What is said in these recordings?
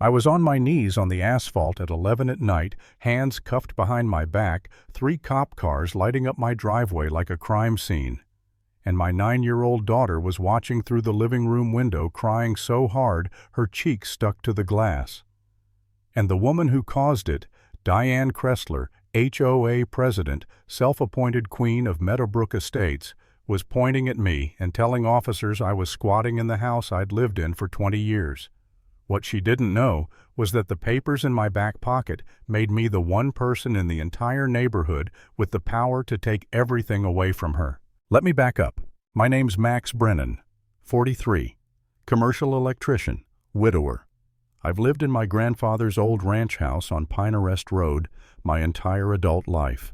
I was on my knees on the asphalt at 11 at night, hands cuffed behind my back, 3 cop cars lighting up my driveway like a crime scene. And my 9-year-old daughter was watching through the living room window, crying so hard her cheeks stuck to the glass. And the woman who caused it, Diane Kressler, HOA president, self-appointed queen of Meadowbrook Estates, was pointing at me and telling officers I was squatting in the house I'd lived in for 20 years. What she didn't know was that the papers in my back pocket made me the one person in the entire neighborhood with the power to take everything away from her. Let me back up. My name's Max Brennan, 43, commercial electrician, widower. I've lived in my grandfather's old ranch house on Pinarest Road my entire adult life.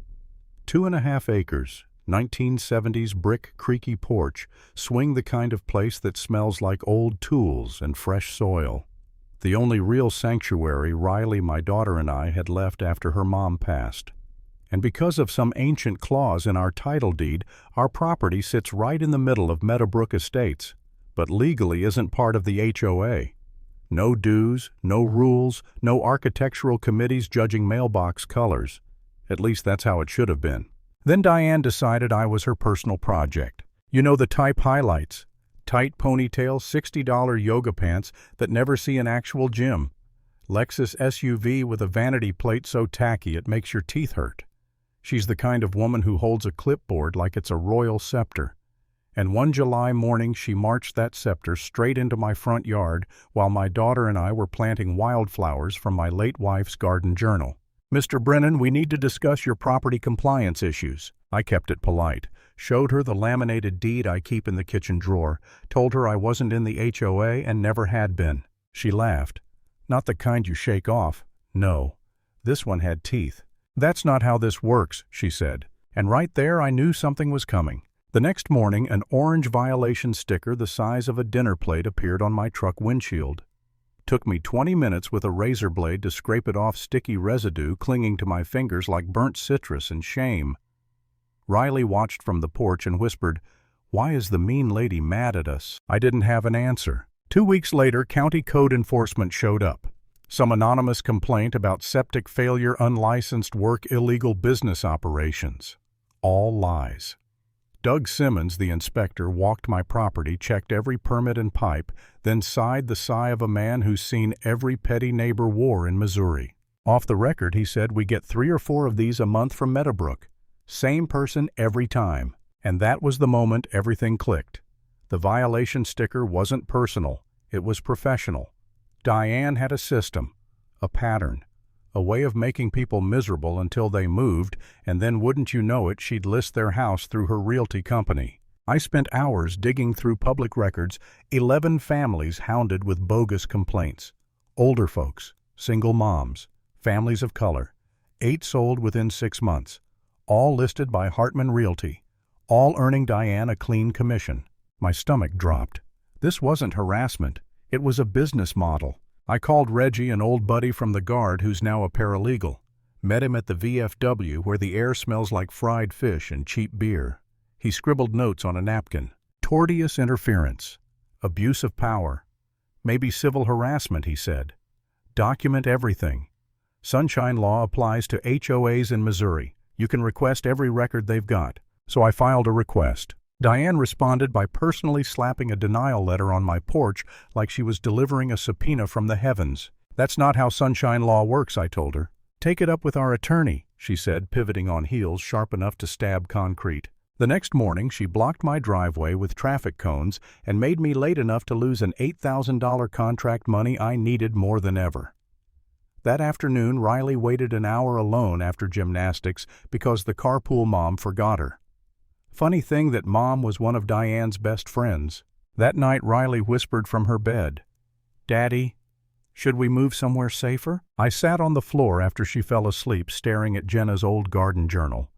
2.5 acres, 1970s brick creaky porch, swing the kind of place that smells like old tools and fresh soil. The only real sanctuary Riley, my daughter, and I had left after her mom passed. And because of some ancient clause in our title deed, our property sits right in the middle of Meadowbrook Estates, but legally isn't part of the HOA. No dues, no rules, no architectural committees judging mailbox colors. At least that's how it should have been. Then Diane decided I was her personal project. You know the type highlights. Tight ponytail, $60 yoga pants that never see an actual gym. Lexus SUV with a vanity plate so tacky it makes your teeth hurt. She's the kind of woman who holds a clipboard like it's a royal scepter. And one July morning she marched that scepter straight into my front yard while my daughter and I were planting wildflowers from my late wife's garden journal. "Mr. Brennan, we need to discuss your property compliance issues." I kept it polite, showed her the laminated deed I keep in the kitchen drawer, told her I wasn't in the HOA and never had been. She laughed. "Not the kind you shake off. No. This one had teeth." "That's not how this works," she said. And right there I knew something was coming. The next morning, an orange violation sticker the size of a dinner plate appeared on my truck windshield. Took me 20 minutes with a razor blade to scrape it off sticky residue clinging to my fingers like burnt citrus and shame. Riley watched from the porch and whispered, "Why is the mean lady mad at us?" I didn't have an answer. 2 weeks later, county code enforcement showed up. Some anonymous complaint about septic failure, unlicensed work, illegal business operations. All lies. Doug Simmons, the inspector, walked my property, checked every permit and pipe, then sighed the sigh of a man who's seen every petty neighbor war in Missouri. Off the record, he said, "We get 3 or 4 of these a month from Meadowbrook. Same person every time." And that was the moment everything clicked. The violation sticker wasn't personal, it was professional. Diane had a system, a pattern, a way of making people miserable until they moved, and then wouldn't you know it, she'd list their house through her realty company. I spent hours digging through public records, 11 families hounded with bogus complaints. Older folks, single moms, families of color, 8 sold within 6 months, all listed by Hartman Realty, all earning Diane a clean commission. My stomach dropped. This wasn't harassment, it was a business model. I called Reggie, an old buddy from the Guard who's now a paralegal. Met him at the VFW where the air smells like fried fish and cheap beer. He scribbled notes on a napkin. Tortious interference. Abuse of power. Maybe civil harassment, he said. Document everything. Sunshine Law applies to HOAs in Missouri. You can request every record they've got. So I filed a request. Diane responded by personally slapping a denial letter on my porch like she was delivering a subpoena from the heavens. "That's not how Sunshine Law works," I told her. "Take it up with our attorney," she said, pivoting on heels sharp enough to stab concrete. The next morning, she blocked my driveway with traffic cones and made me late enough to lose an $8,000 contract money I needed more than ever. That afternoon, Riley waited an hour alone after gymnastics because the carpool mom forgot her. Funny thing that Mom was one of Diane's best friends. That night Riley whispered from her bed, "Daddy, should we move somewhere safer?" I sat on the floor after she fell asleep staring at Jenna's old garden journal.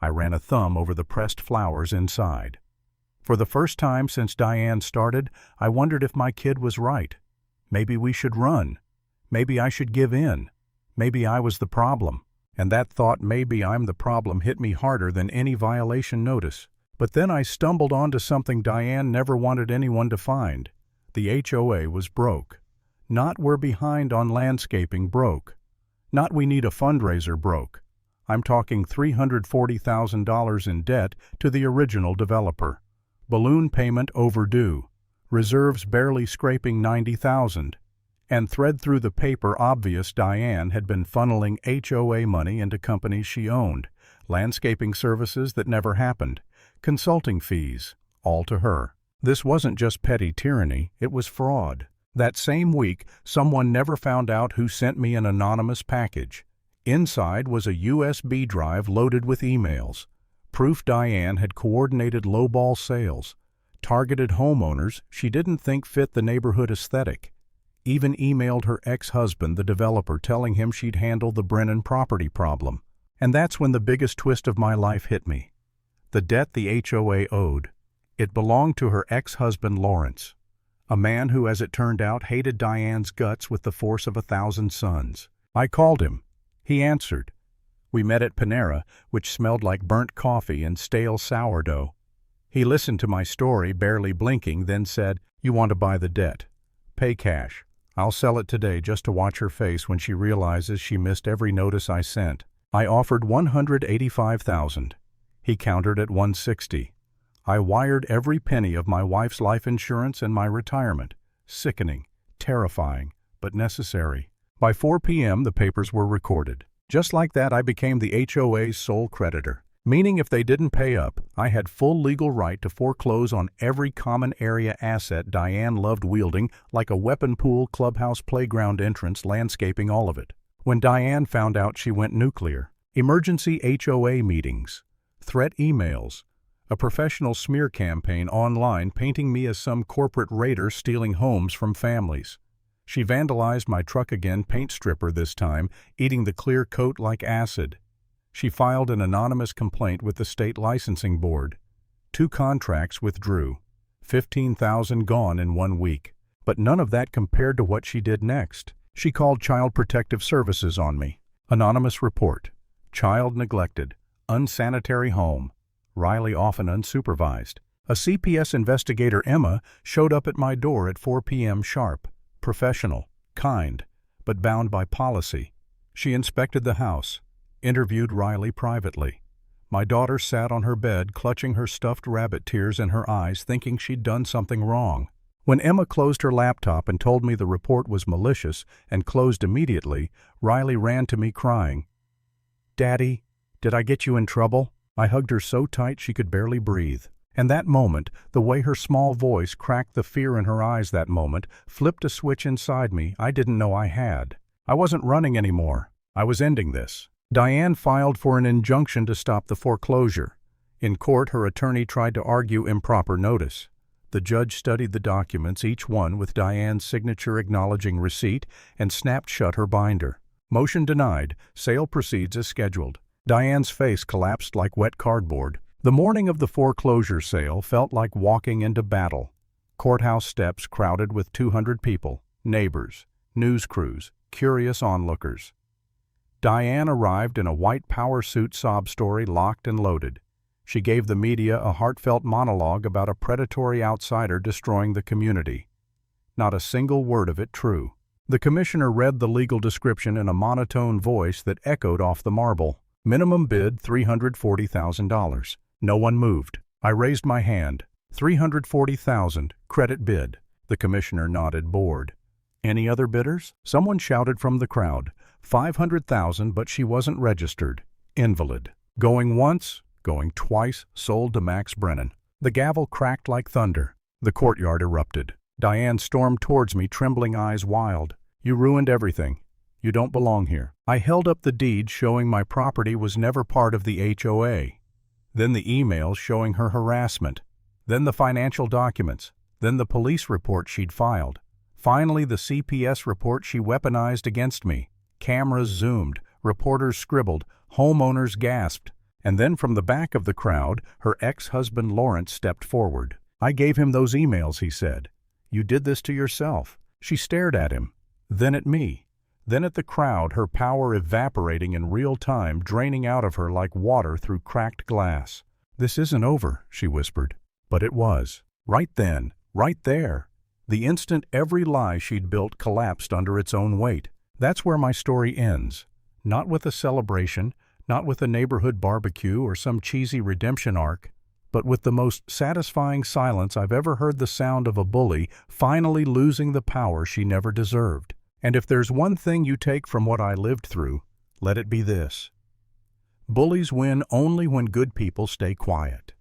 I ran a thumb over the pressed flowers inside. For the first time since Diane started, I wondered if my kid was right. Maybe we should run. Maybe I should give in. Maybe I was the problem. And that thought, maybe I'm the problem, hit me harder than any violation notice. But then I stumbled onto something Diane never wanted anyone to find. The HOA was broke. Not we're behind on landscaping broke. Not we need a fundraiser broke. I'm talking $340,000 in debt to the original developer. Balloon payment overdue. Reserves barely scraping $90,000. And thread through the paper obvious Diane had been funneling HOA money into companies she owned, landscaping services that never happened, consulting fees, all to her. This wasn't just petty tyranny, it was fraud. That same week, someone never found out who sent me an anonymous package. Inside was a USB drive loaded with emails. Proof Diane had coordinated lowball sales, targeted homeowners she didn't think fit the neighborhood aesthetic. Even emailed her ex-husband, the developer, telling him she'd handle the Brennan property problem. And that's when the biggest twist of my life hit me. The debt the HOA owed. It belonged to her ex-husband Lawrence, a man who, as it turned out, hated Diane's guts with the force of 1,000 suns. I called him. He answered. We met at Panera, which smelled like burnt coffee and stale sourdough. He listened to my story, barely blinking, then said, "You want to buy the debt. Pay cash. I'll sell it today just to watch her face when she realizes she missed every notice I sent." I offered $185,000. He countered at $160. I wired every penny of my wife's life insurance and my retirement. Sickening, terrifying, but necessary. By 4 p.m. the papers were recorded. Just like that, I became the HOA's sole creditor, meaning if they didn't pay up, I had full legal right to foreclose on every common area asset Diane loved wielding like a weapon pool, clubhouse, playground entrance, landscaping, all of it. When Diane found out, she went nuclear. Emergency HOA meetings, threat emails, a professional smear campaign online painting me as some corporate raider stealing homes from families. She vandalized my truck again, paint stripper this time, eating the clear coat like acid. She filed an anonymous complaint with the state licensing board. 2 contracts withdrew. $15,000 gone in 1 week. But none of that compared to what she did next. She called Child Protective Services on me. Anonymous report. Child neglected. Unsanitary home. Riley often unsupervised. A CPS investigator, Emma, showed up at my door at 4 p.m. sharp. Professional, kind, but bound by policy. She inspected the house, interviewed Riley privately. My daughter sat on her bed, clutching her stuffed rabbit, tears in her eyes, thinking she'd done something wrong. When Emma closed her laptop and told me the report was malicious and closed immediately, Riley ran to me crying, "Daddy, did I get you in trouble?" I hugged her so tight she could barely breathe. And that moment, the way her small voice cracked, the fear in her eyes that moment, flipped a switch inside me I didn't know I had. I wasn't running anymore. I was ending this. Diane filed for an injunction to stop the foreclosure. In court, her attorney tried to argue improper notice. The judge studied the documents, each one with Diane's signature acknowledging receipt, and snapped shut her binder. Motion denied. Sale proceeds as scheduled. Diane's face collapsed like wet cardboard. The morning of the foreclosure sale felt like walking into battle. Courthouse steps crowded with 200 people, neighbors, news crews, curious onlookers. Diane arrived in a white power suit, sob story locked and loaded. She gave the media a heartfelt monologue about a predatory outsider destroying the community. Not a single word of it true. The commissioner read the legal description in a monotone voice that echoed off the marble. Minimum bid $340,000. No one moved. I raised my hand. $340,000, credit bid. The commissioner nodded, bored. Any other bidders? Someone shouted from the crowd. $500,000, but she wasn't registered. Invalid. Going once, going twice, sold to Max Brennan. The gavel cracked like thunder. The courtyard erupted. Diane stormed towards me, trembling eyes wild. "You ruined everything. You don't belong here." I held up the deed showing my property was never part of the HOA. Then the emails showing her harassment. Then the financial documents. Then the police report she'd filed. Finally, the CPS report she weaponized against me. Cameras zoomed, reporters scribbled, homeowners gasped. And then from the back of the crowd, her ex-husband Lawrence stepped forward. "I gave him those emails," he said. "You did this to yourself." She stared at him, then at me, then at the crowd, her power evaporating in real time, draining out of her like water through cracked glass. "This isn't over," she whispered. But it was. Right then, right there. The instant every lie she'd built collapsed under its own weight. That's where my story ends. Not with a celebration, not with a neighborhood barbecue or some cheesy redemption arc, but with the most satisfying silence I've ever heard, the sound of a bully finally losing the power she never deserved. And if there's one thing you take from what I lived through, let it be this: bullies win only when good people stay quiet.